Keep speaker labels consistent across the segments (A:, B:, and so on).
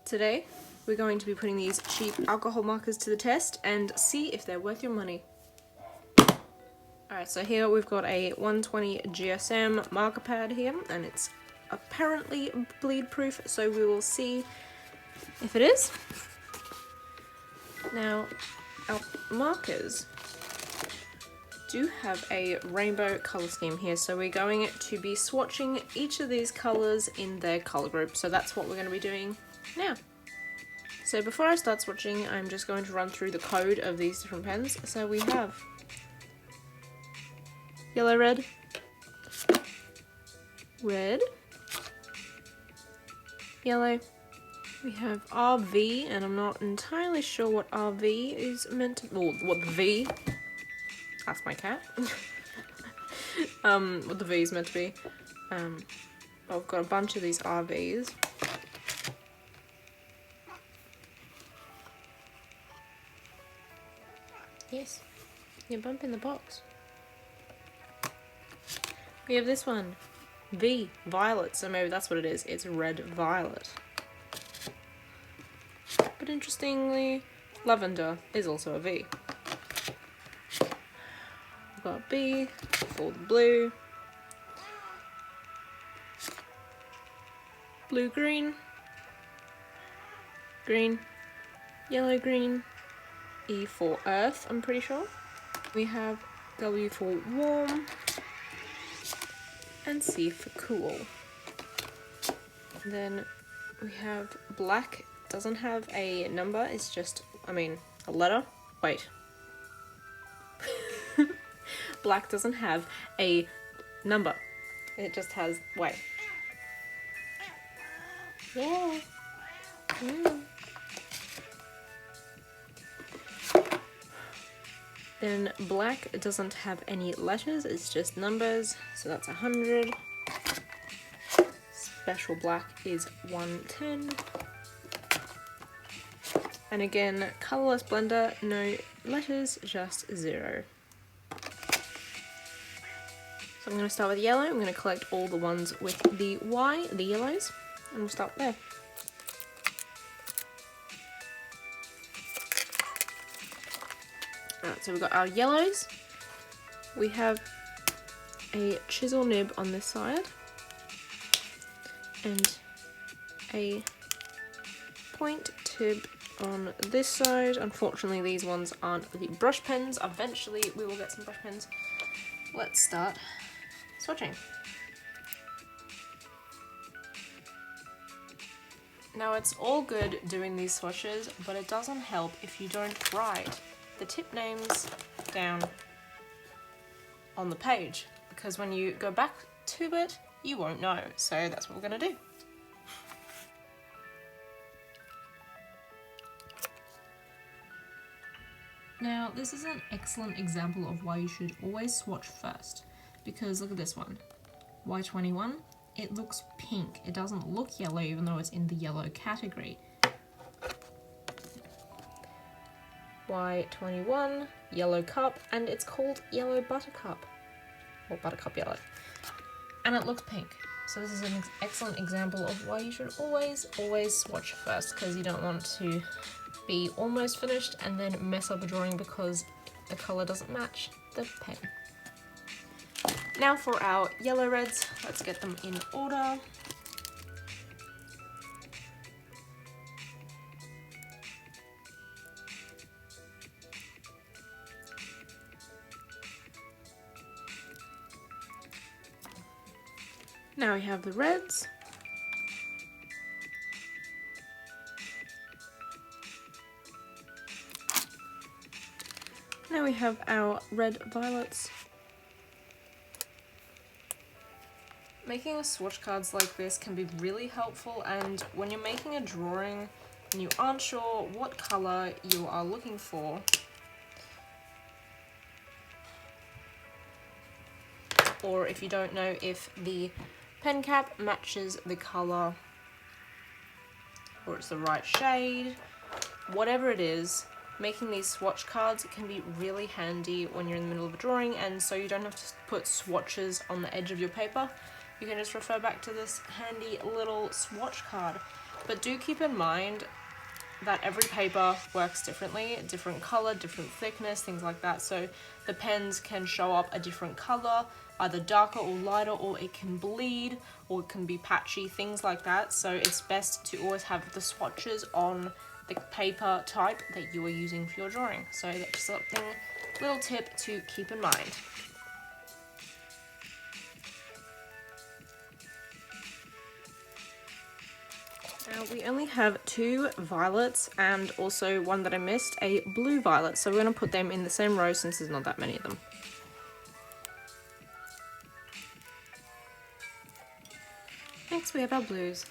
A: Today we're going to be putting these cheap alcohol markers to the test and see if they're worth your money. Alright, so here we've got a 120 GSM marker pad here, and it's apparently bleed proof, so we will see if it is. Now, our markers do have a rainbow colour scheme here, so we're going to be swatching each of these colours in their colour group, so that's what we're going to be doing now. So before I start swatching, I'm just going to run through the code of these different pens. So we have yellow, red, red, yellow. We have RV, and I'm not entirely sure what RV is meant to, or what the V, that's my cat, what the V is meant to be. I've got a bunch of these RVs. Yes, you're bumping the box. We have this one, V, violet, so maybe that's what it is, it's red violet. But interestingly, lavender is also a V. We've got B for the blue, blue green, green, yellow green, E for earth, I'm pretty sure. We have W for warm, and C for cool. And then we have black, doesn't have a number, it's just, a letter. Wait. Black doesn't have a number. It just has, wait. Yeah. Mm. Then black doesn't have any letters, it's just numbers, so that's 100. Special black is 110. And again, colourless blender, no letters, just 0. So I'm going to start with yellow. I'm going to collect all the ones with the Y, the yellows, and we'll start there. Alright, so we've got our yellows. We have a chisel nib on this side and a point tip on this side. Unfortunately, these ones aren't the brush pens. Eventually, we will get some brush pens. Let's start swatching. Now, it's all good doing these swatches, but it doesn't help if you don't write the tip names down on the page, because when you go back to it, you won't know. So that's what we're going to do. Now, this is an excellent example of why you should always swatch first, because look at this one, Y21, it looks pink. It doesn't look yellow even though it's in the yellow category. Y21, yellow cup, and it's called yellow buttercup, or buttercup yellow, and it looks pink. So this is an excellent example of why you should always swatch first, because you don't want to be almost finished and then mess up a drawing because the colour doesn't match the pen. Now for our yellow reds, let's get them in order. Now we have the reds. Now we have our red violets. Making a swatch cards like this can be really helpful, and when you're making a drawing and you aren't sure what colour you are looking for, or if you don't know if the pen cap matches the colour or it's the right shade, whatever it is, making these swatch cards can be really handy when you're in the middle of a drawing, and so you don't have to put swatches on the edge of your paper. You can just refer back to this handy little swatch card. But do keep in mind that every paper works differently, different color, different thickness, things like that. So the pens can show up a different color, either darker or lighter, or it can bleed, or it can be patchy, things like that. So it's best to always have the swatches on the paper type that you are using for your drawing. So that's just something, little tip to keep in mind. Now we only have 2 violets and also one that I missed, a blue violet. So we're going to put them in the same row since there's not that many of them. Next we have our blues.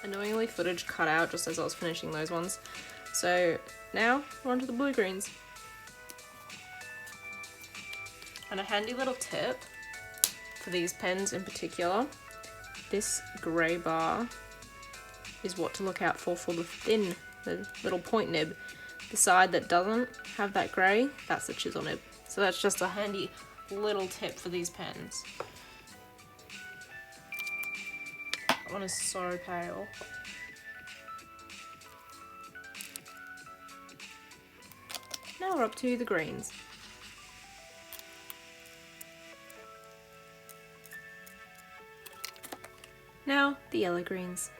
A: Annoyingly, footage cut out just as I was finishing those ones. So now we're on to the blue greens. And a handy little tip for these pens in particular, this grey bar is what to look out for the little point nib. The side that doesn't have that grey, that's the chisel nib. So that's just a handy little tip for these pens. That one is so pale. Now we're up to the greens. Now the yellow greens.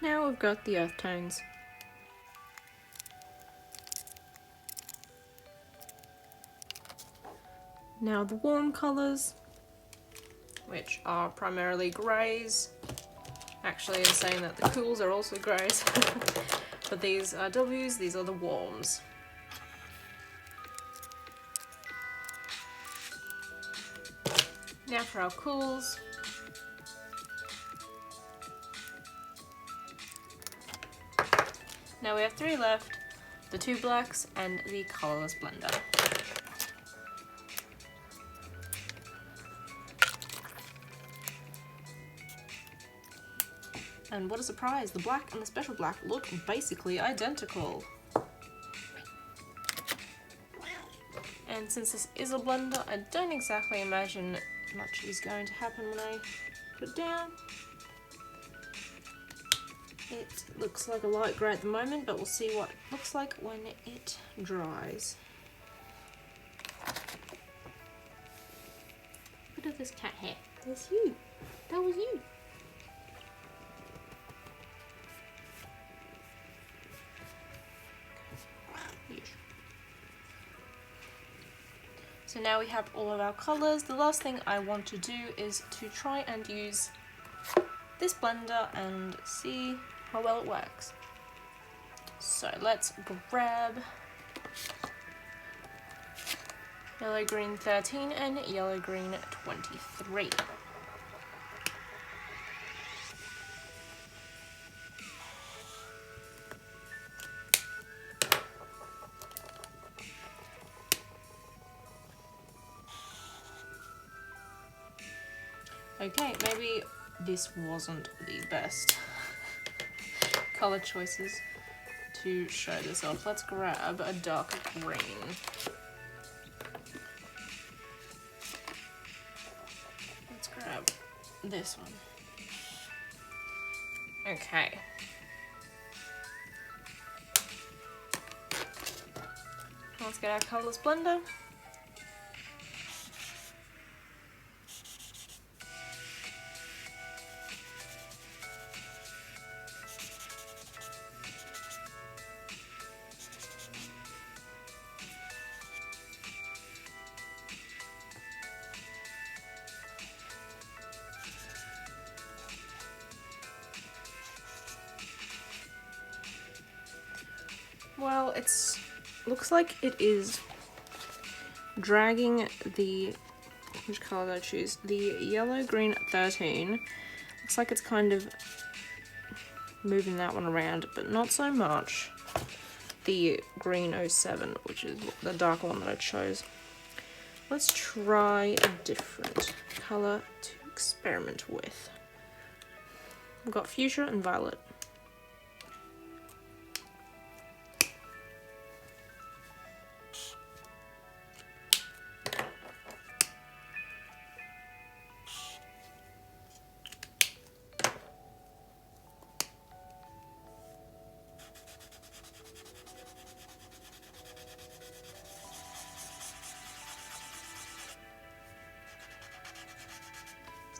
A: Now we've got the earth tones. Now the warm colours, which are primarily greys. Actually, I'm saying that the cools are also greys. But these are W's, these are the warms. Now for our cools. Now we have 3 left, the 2 blacks and the colourless blender. And what a surprise, the black and the special black look basically identical. And since this is a blender, I don't exactly imagine much is going to happen when I put it down. It looks like a light grey at the moment, but we'll see what it looks like when it dries. Look at this cat hair. That's you. That was you. So now we have all of our colours. The last thing I want to do is to try and use this blender and see how well it works. So let's grab yellow green 13 and yellow green 23. Okay, maybe this wasn't the best colour choices to show this off. Let's grab a darker green. Let's grab this one. Okay. Let's get our colourless blender. Well, looks like it is dragging which colour did I choose? The yellow green 13. Looks like it's kind of moving that one around, but not so much the green 07, which is the darker one that I chose. Let's try a different colour to experiment with. We've got fuchsia and violet.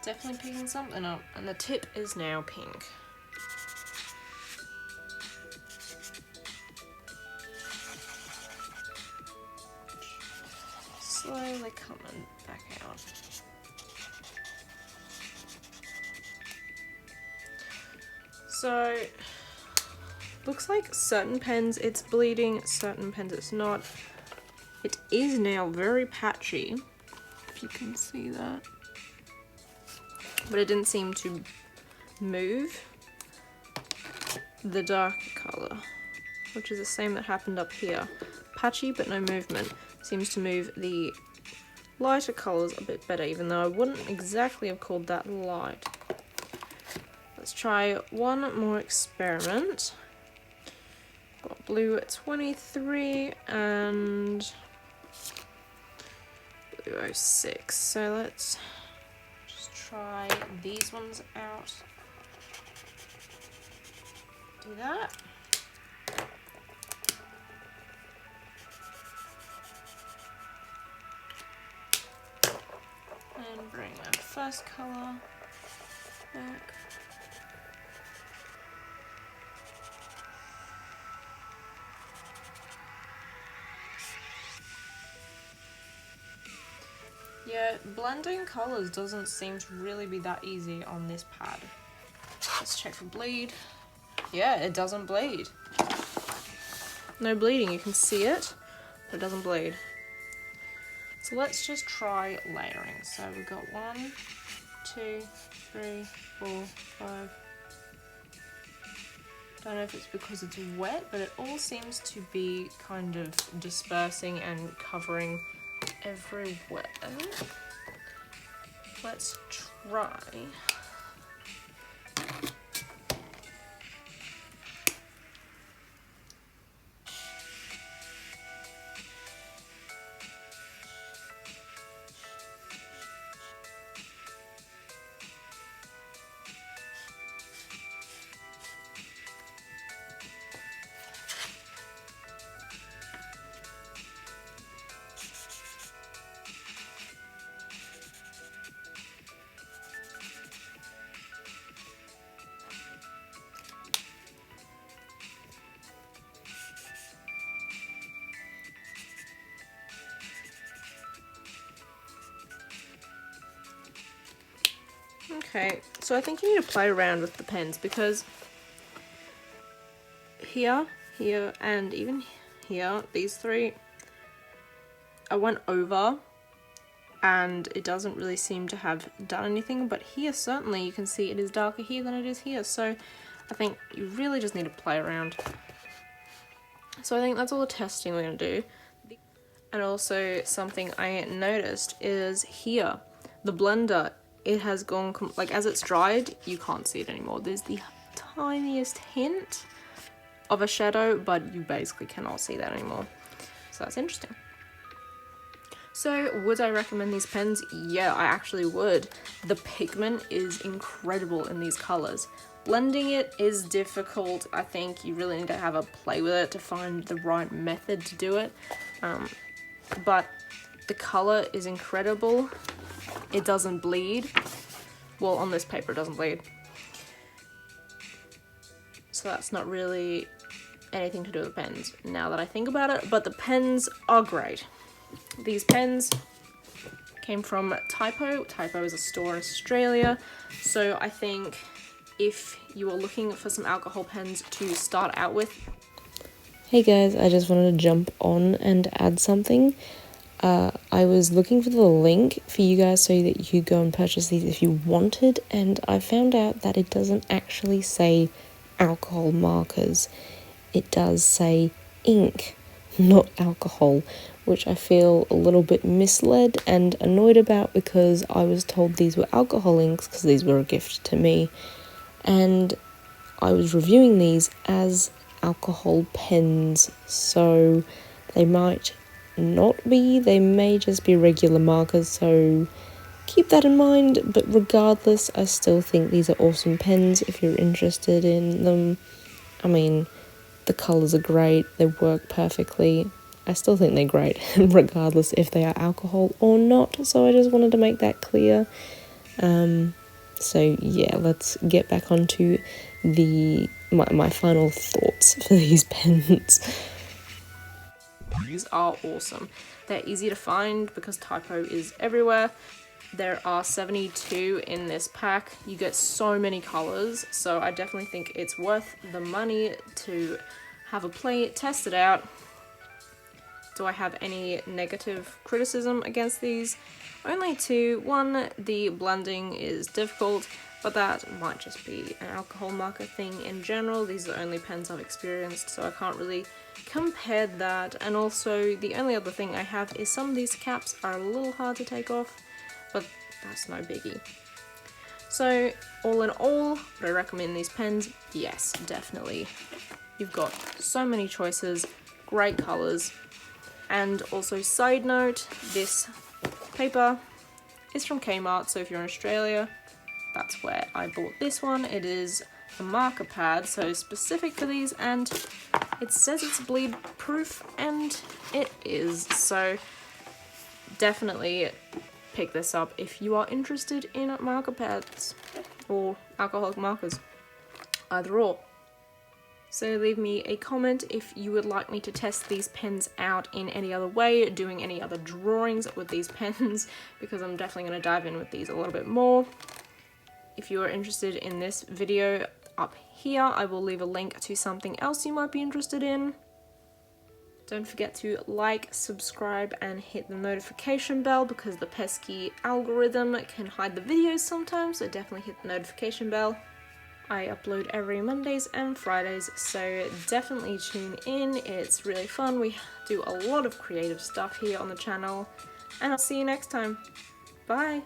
A: definitely picking something up, and the tip is now pink. Slowly coming back out. So, looks like certain pens it's bleeding, certain pens it's not. It is now very patchy, if you can see that. But it didn't seem to move the dark colour, which is the same that happened up here. Patchy but no movement. Seems to move the lighter colours a bit better, even though I wouldn't exactly have called that light. Let's try one more experiment. Got blue at 23 and blue 06. So let's just try these ones out. Do that. And bring that first colour back. Yeah, blending colours doesn't seem to really be that easy on this pad. Let's check for bleed. Yeah, it doesn't bleed. No bleeding, you can see it, but it doesn't bleed. So let's just try layering. So we've got 1, 2, 3, 4, 5. Don't know if it's because it's wet, but it all seems to be kind of dispersing and covering everywhere. Let's try. Okay, so I think you need to play around with the pens, because here, here, and even here, these three, I went over and it doesn't really seem to have done anything, but here certainly you can see it is darker here than it is here, so I think you really just need to play around. So I think that's all the testing we're going to do. And also something I noticed is here, the blender, it has gone, like as it's dried, you can't see it anymore. There's the tiniest hint of a shadow, but you basically cannot see that anymore. So that's interesting. So would I recommend these pens? Yeah, I actually would. The pigment is incredible in these colors. Blending it is difficult. I think you really need to have a play with it to find the right method to do it. But the color is incredible. It doesn't bleed. Well, on this paper it doesn't bleed. So that's not really anything to do with pens now that I think about it, but the pens are great. These pens came from Typo. Typo is a store in Australia, so I think if you are looking for some alcohol pens to start out with.
B: Hey guys, I just wanted to jump on and add something. I was looking for the link for you guys so that you could go and purchase these if you wanted, and I found out that it doesn't actually say alcohol markers. It does say ink, not alcohol, which I feel a little bit misled and annoyed about, because I was told these were alcohol inks because these were a gift to me, and I was reviewing these as alcohol pens, so they might not be, they may just be regular markers, so keep that in mind. But regardless, I still think these are awesome pens if you're interested in them. I mean, the colours are great, they work perfectly. I still think they're great regardless if they are alcohol or not, so I just wanted to make that clear. So yeah, let's get back onto my final thoughts for these pens.
A: These are awesome. They're easy to find because Typo is everywhere. There are 72 in this pack. You get so many colors, so I definitely think it's worth the money to have a play, test it out. Do I have any negative criticism against these? Only two. One, the blending is difficult, but that might just be an alcohol marker thing in general. These are the only pens I've experienced, so I can't really compare that. And also, the only other thing I have is some of these caps are a little hard to take off, but that's no biggie. So, all in all, would I recommend these pens? Yes, definitely. You've got so many choices, great colors, and also side note, this paper is from Kmart, so if you're in Australia, that's where I bought this one. It is a marker pad, so specific for these, and it says it's bleed proof, and it is, so definitely pick this up if you are interested in marker pads or alcoholic markers, either or. So leave me a comment if you would like me to test these pens out in any other way, doing any other drawings with these pens, because I'm definitely going to dive in with these a little bit more. If you are interested in this video up here, I will leave a link to something else you might be interested in. Don't forget to like, subscribe, and hit the notification bell because the pesky algorithm can hide the videos sometimes, so definitely hit the notification bell. I upload every Mondays and Fridays, so definitely tune in. It's really fun. We do a lot of creative stuff here on the channel, and I'll see you next time. Bye!